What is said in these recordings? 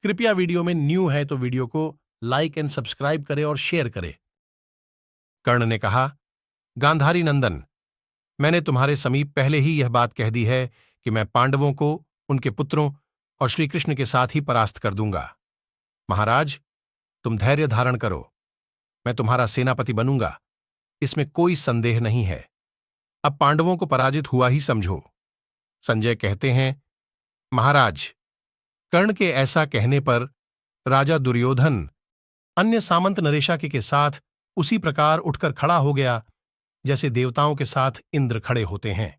कृपया वीडियो में न्यू है तो वीडियो को लाइक एंड सब्सक्राइब करें और शेयर करें। कर्ण ने कहा, गांधारी नंदन, मैंने तुम्हारे समीप पहले ही यह बात कह दी है कि मैं पांडवों को, उनके पुत्रों और श्री कृष्ण के साथ ही परास्त कर दूंगा। महाराज, तुम धैर्य धारण करो, मैं तुम्हारा सेनापति बनूंगा, इसमें कोई संदेह नहीं है। अब पांडवों को पराजित हुआ ही समझो। संजय कहते हैं, महाराज, कर्ण के ऐसा कहने पर राजा दुर्योधन अन्य सामंत नरेशाके के साथ उसी प्रकार उठकर खड़ा हो गया जैसे देवताओं के साथ इंद्र खड़े होते हैं।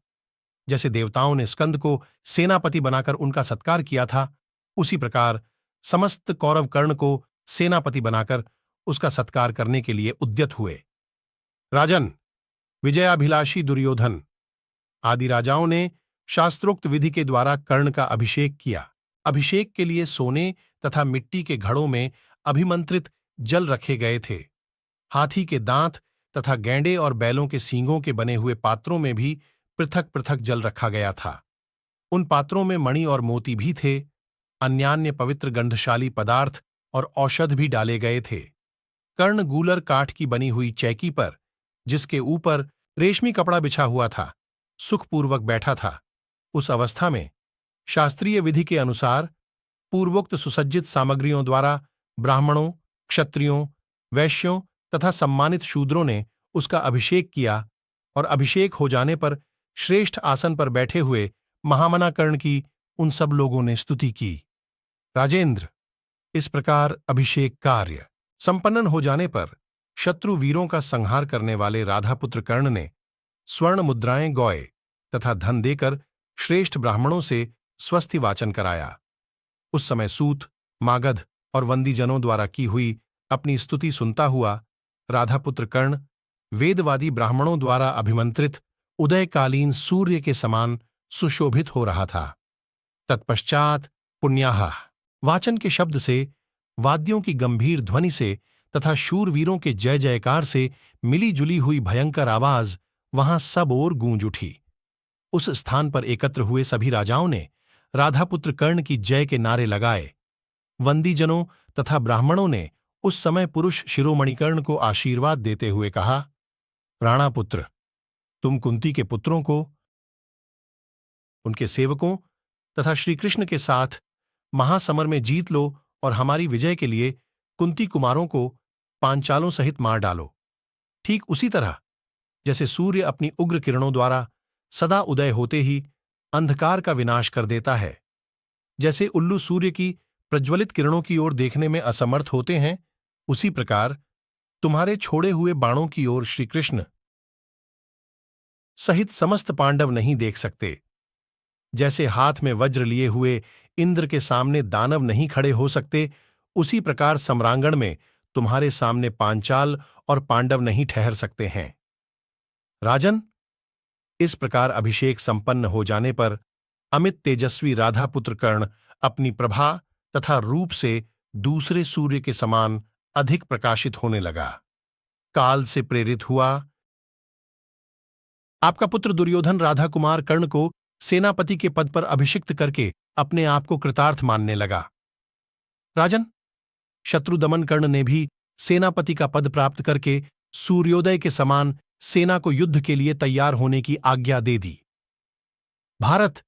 जैसे देवताओं ने स्कंद को सेनापति बनाकर उनका सत्कार किया था, उसी प्रकार समस्त कौरव कर्ण को सेनापति बनाकर उसका सत्कार करने के लिए उद्यत हुए। राजन, विजयाभिलाषी दुर्योधन आदि राजाओं ने शास्त्रोक्त विधि के द्वारा कर्ण का अभिषेक किया। अभिषेक के लिए सोने तथा मिट्टी के घड़ों में अभिमंत्रित जल रखे गए थे। हाथी के दांत तथा गैंडे और बैलों के सींगों के बने हुए पात्रों में भी पृथक पृथक जल रखा गया था। उन पात्रों में मणि और मोती भी थे। अन्यान्य पवित्र गंधशाली पदार्थ और औषध भी डाले गए थे। कर्ण गूलर काठ की बनी हुई चैकी पर, जिसके ऊपर रेशमी कपड़ा बिछा हुआ था, सुखपूर्वक बैठा था। उस अवस्था में शास्त्रीय विधि के अनुसार पूर्वोक्त सुसज्जित सामग्रियों द्वारा ब्राह्मणों, क्षत्रियों, वैश्यों तथा सम्मानित शूद्रों ने उसका अभिषेक किया और अभिषेक हो जाने पर श्रेष्ठ आसन पर बैठे हुए महामना कर्ण की उन सब लोगों ने स्तुति की। राजेंद्र, इस प्रकार अभिषेक कार्य संपन्न हो जाने पर शत्रु वीरों का संहार करने वाले राधापुत्र कर्ण ने स्वर्ण मुद्राएं गौए तथा धन देकर श्रेष्ठ ब्राह्मणों से स्वस्ति वाचन कराया। उस समय सूत, मागध और वंदीजनों द्वारा की हुई अपनी स्तुति सुनता हुआ राधापुत्र कर्ण वेदवादी ब्राह्मणों द्वारा अभिमंत्रित उदयकालीन सूर्य के समान सुशोभित हो रहा था। तत्पश्चात पुण्याहा वाचन के शब्द से, वाद्यों की गंभीर ध्वनि से तथा शूरवीरों के जय जयकार से मिली जुली हुई भयंकर आवाज वहां सब ओर गूंज उठी। उस स्थान पर एकत्र हुए सभी राजाओं ने राधापुत्र कर्ण की जय के नारे लगाए। वंदीजनों तथा ब्राह्मणों ने उस समय पुरुष शिरोमणि कर्ण को आशीर्वाद देते हुए कहा, राणापुत्र, तुम कुंती के पुत्रों को, उनके सेवकों तथा श्रीकृष्ण के साथ महासमर में जीत लो और हमारी विजय के लिए कुंती कुमारों को पांचालों सहित मार डालो। ठीक उसी तरह जैसे सूर्य अपनी उग्र किरणों द्वारा सदा उदय होते ही अंधकार का विनाश कर देता है, जैसे उल्लू सूर्य की प्रज्वलित किरणों की ओर देखने में असमर्थ होते हैं, उसी प्रकार तुम्हारे छोड़े हुए बाणों की ओर श्रीकृष्ण सहित समस्त पांडव नहीं देख सकते। जैसे हाथ में वज्र लिए हुए इंद्र के सामने दानव नहीं खड़े हो सकते, उसी प्रकार सम्रांगण में तुम्हारे सामने पांचाल और पांडव नहीं ठहर सकते हैं। राजन, इस प्रकार अभिषेक संपन्न हो जाने पर अमित तेजस्वी राधापुत्र कर्ण अपनी प्रभा तथा रूप से दूसरे सूर्य के समान अधिक प्रकाशित होने लगा। काल से प्रेरित हुआ आपका पुत्र दुर्योधन राधा कुमार कर्ण को सेनापति के पद पर अभिषिक्त करके अपने आप को कृतार्थ मानने लगा। राजन, शत्रुदमन कर्ण ने भी सेनापति का पद प्राप्त करके सूर्योदय के समान सेना को युद्ध के लिए तैयार होने की आज्ञा दे दी। भारत,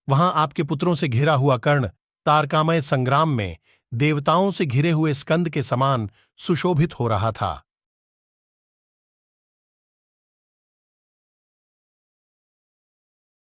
वहां आपके पुत्रों से घिरा हुआ कर्ण तारकामय संग्राम में देवताओं से घिरे हुए स्कंद के समान सुशोभित हो रहा था।